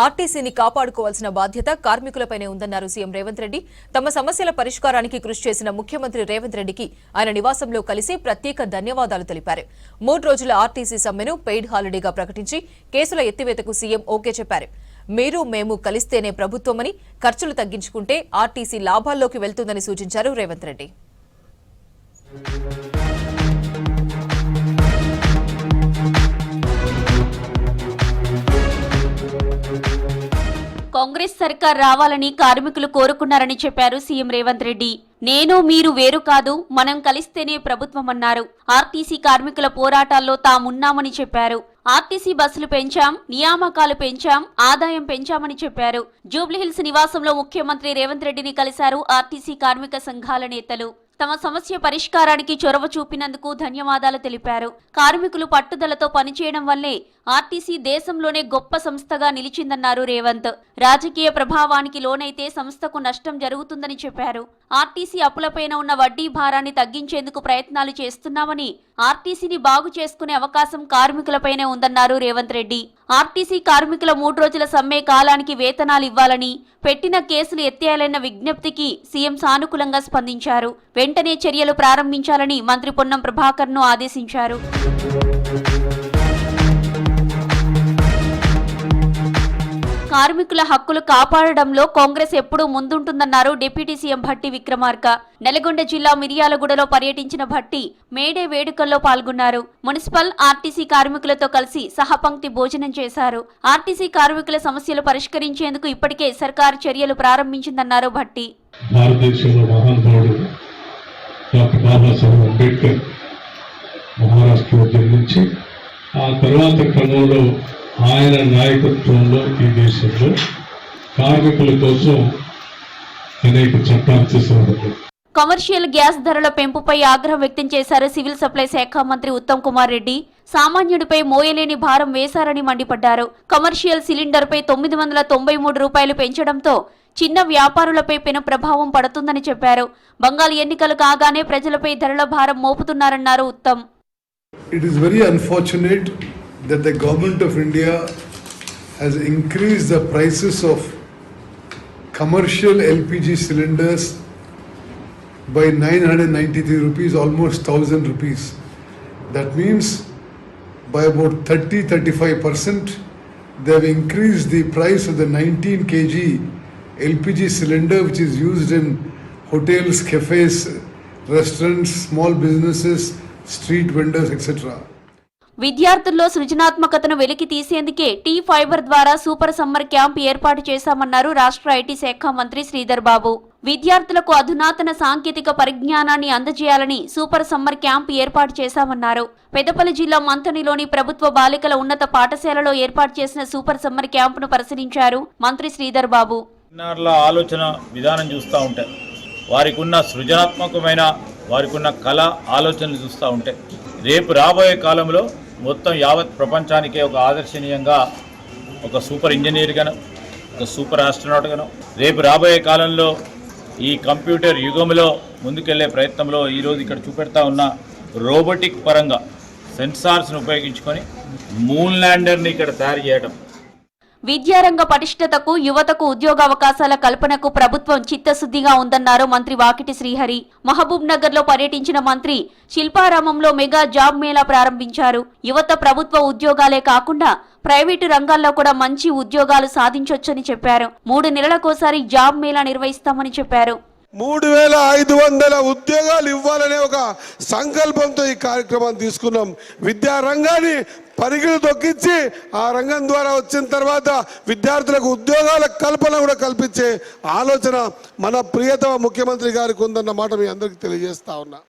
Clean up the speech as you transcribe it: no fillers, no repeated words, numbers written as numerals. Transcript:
ఆర్టీసీని కాపాడుకోవాల్సిన బాధ్యత కార్మికులపైనే ఉందన్నారు సీఎం రేవంత్ రెడ్డి. తమ సమస్యల పరిష్కారానికి కృషి చేసిన ముఖ్యమంత్రి రేవంత్ రెడ్డికి ఆయన నివాసంలో కలిసి ప్రత్యేక ధన్యవాదాలు తెలిపారు. 3 రోజుల ఆర్టీసీ సమ్మెను పెయిడ్ హాలిడేగా ప్రకటించి కేసుల ఎత్తివేతకు సీఎం ఓకే చెప్పారు. మీరు మేము కలిస్తేనే ప్రభుత్వమని, ఖర్చులు తగ్గించుకుంటే ఆర్టీసీ లాభాల్లోకి వెళ్తుందని సూచించారు రేవంత్ రెడ్డి. కాంగ్రెస్ సర్కార్ రావాలని కార్మికులు కోరుకున్నారని చెప్పారు సీఎం రేవంత్ రెడ్డి. నేను మీరు వేరు కాదు, మనం కలిస్తేనే ప్రభుత్వమన్నారు. ఆర్టీసీ కార్మికుల పోరాటాల్లో తామున్నామని చెప్పారు. ఆర్టీసీ బస్సులు పెంచాం, నియామకాలు పెంచాం, ఆదాయం పెంచామని చెప్పారు. జూబ్లీహిల్స్ నివాసంలో ముఖ్యమంత్రి రేవంత్ రెడ్డిని కలిశారు ఆర్టీసీ కార్మిక సంఘాల నేతలు. తమ సమస్య పరిష్కారానికి చొరవ చూపినందుకు ధన్యవాదాలు తెలిపారు. కార్మికులు పట్టుదలతో పనిచేయడం వల్లే ఆర్టీసీ దేశంలోనే గొప్ప సంస్థగా నిలిచిందన్నారు రేవంత్. రాజకీయ ప్రభావానికి లోనైతే సంస్థకు నష్టం జరుగుతుందని చెప్పారు. ఆర్టీసీ అప్పులపైన ఉన్న వడ్డీ భారాన్ని తగ్గించేందుకు ప్రయత్నాలు చేస్తున్నామని, ఆర్టీసీని బాగు చేసుకునే అవకాశం కార్మికులపైనే ఉందన్నారు రేవంత్ రెడ్డి. ఆర్టీసీ కార్మికుల 3 రోజుల సమ్మె కాలానికి వేతనాలు ఇవ్వాలని, పెట్టిన కేసులు ఎత్తేయాలన్న విజ్ఞప్తికి సీఎం సానుకూలంగా స్పందించారు. వెంటనే చర్యలు ప్రారంభించాలని మంత్రి పొన్నం ప్రభాకర్ ను ఆదేశించారు. కార్మికుల హక్కులు కాపాడడంలో కాంగ్రెస్ ఎప్పుడూ ముందుంటుందన్నారు డిప్యూటీ సీఎం భట్టి విక్రమార్క. నల్గొండ జిల్లా మిర్యాలగూడలో పర్యటించిన భట్టి మేడే వేడుకల్లో పాల్గొన్నారు. మున్సిపల్, ఆర్టీసీ కార్మికులతో కలిసి సహపంక్తి భోజనం చేశారు. ఆర్టీసీ కార్మికుల సమస్యలు పరిష్కరించేందుకు ఇప్పటికే సర్కారు చర్యలు ప్రారంభించిందన్నారు భట్టి. భారతదేశంలో మహానుభావుడు డాక్టర్ బాబాసాహెబ్ అంబేద్కర్ మహారాష్ట్రలో జన్మించి ఆ తర్వాత క్రమంలో ఆయన నాయకత్వంలో ఈ దేశంలో కార్మికుల కోసం అనేక చట్టాలు చేసేవారు. కమర్షియల్ గ్యాస్ ధరల పెంపుపై ఆగ్రహం వ్యక్తం చేశారు సివిల్ సప్లై శాఖ మంత్రి ఉత్తమ్ కుమార్ రెడ్డి. సామాన్యుడిపై మోయలేని భారం వేశారని మండిపడ్డారు. కమర్షియల్ సిలిండర్ పై 993 రూపాయలు పెంచడంతో చిన్న వ్యాపారులపై పెను ప్రభావం పడుతుందని చెప్పారు. బంగాల్ ఎన్నికలు కాగానే ప్రజలపై ధరల భారం మోపుతున్నారన్నారు Uttam. It is very unfortunate that the government of India has increased the prices of commercial LPG cylinders by 993 rupees, almost 1000 rupees. That means by about 30-35% they have increased the price of the 19 kg LPG cylinder which is used in hotels, cafes, restaurants, small businesses, street vendors, etc. విద్యార్థుల్లో సృజనాత్మకతను వెలికి తీసేందుకే tea fibre ద్వారా super summer camp ఏర్పాటు చేశామన్నారు రాష్ట్ర IT శాఖ మంత్రి శ్రీధర్ బాబు. విద్యార్థులకు అధునాతన సాంకేతిక పరిజ్ఞానాన్ని అందజేయాలని సూపర్ సమ్మర్ క్యాంప్ ఏర్పాటు చేశామన్నారు. పెద్దపల్లి జిల్లా మంథనిలోని ప్రభుత్వ బాలికల ఉన్నత పాఠశాలలో ఏర్పాటు చేసిన సూపర్ సమ్మర్ క్యాంపును పరిశీలించారు మంత్రి శ్రీధర్ బాబు. ఆలోచన విధానం చూస్తూ ఉంటే, వారికి ఉన్న సృజనాత్మకమైన, వారికి ఉన్న కళ ఆలోచనలు చూస్తూ ఉంటే, రేపు రాబోయే కాలంలో మొత్తం యావత్ ప్రపంచానికే ఒక ఆదర్శనీయంగా ఒక సూపర్ ఇంజనీర్గాను, ఒక సూపర్ ఆస్ట్రోనాట్గాను, రేపు రాబోయే కాలంలో ఈ కంప్యూటర్ యుగంలో ముందుకెళ్లే ప్రయత్నంలో ఈరోజు ఇక్కడ చూపెడతా ఉన్న రోబోటిక్ పరంగా సెన్సార్స్ను ఉపయోగించుకొని మూన్ ల్యాండర్ని ఇక్కడ తయారు చేయడం. విద్యారంగ పటిష్టతకు, యువతకు ఉద్యోగావకాశాల కల్పనకు ప్రభుత్వం చిత్తశుద్ధిగా ఉందన్నారు మంత్రి వాకిటి శ్రీహరి. మహబూబ్ నగర్ లో పర్యటించిన మంత్రి శిల్పారామంలో మెగా జాబ్ మేళా ప్రారంభించారు. యువత ప్రభుత్వ ఉద్యోగాలే కాకుండా ప్రైవేటు రంగాల్లో కూడా మంచి ఉద్యోగాలు సాధించొచ్చని చెప్పారు. 3 నెలలకోసారి జాబ్ మేళా నిర్వహిస్తామని చెప్పారు. 3500 ఉద్యోగాలు ఇవ్వాలనే ఒక సంకల్పంతో ఈ కార్యక్రమాన్ని తీసుకున్నాం. విద్యా రంగాన్ని పరిగిలు తొక్కించి ఆ రంగం ద్వారా వచ్చిన తర్వాత విద్యార్థులకు ఉద్యోగాల కల్పన కూడా కల్పించే ఆలోచన మన ప్రియతమ ముఖ్యమంత్రి గారికి ఉందన్న మాట మీ అందరికీ తెలియజేస్తా ఉన్నా.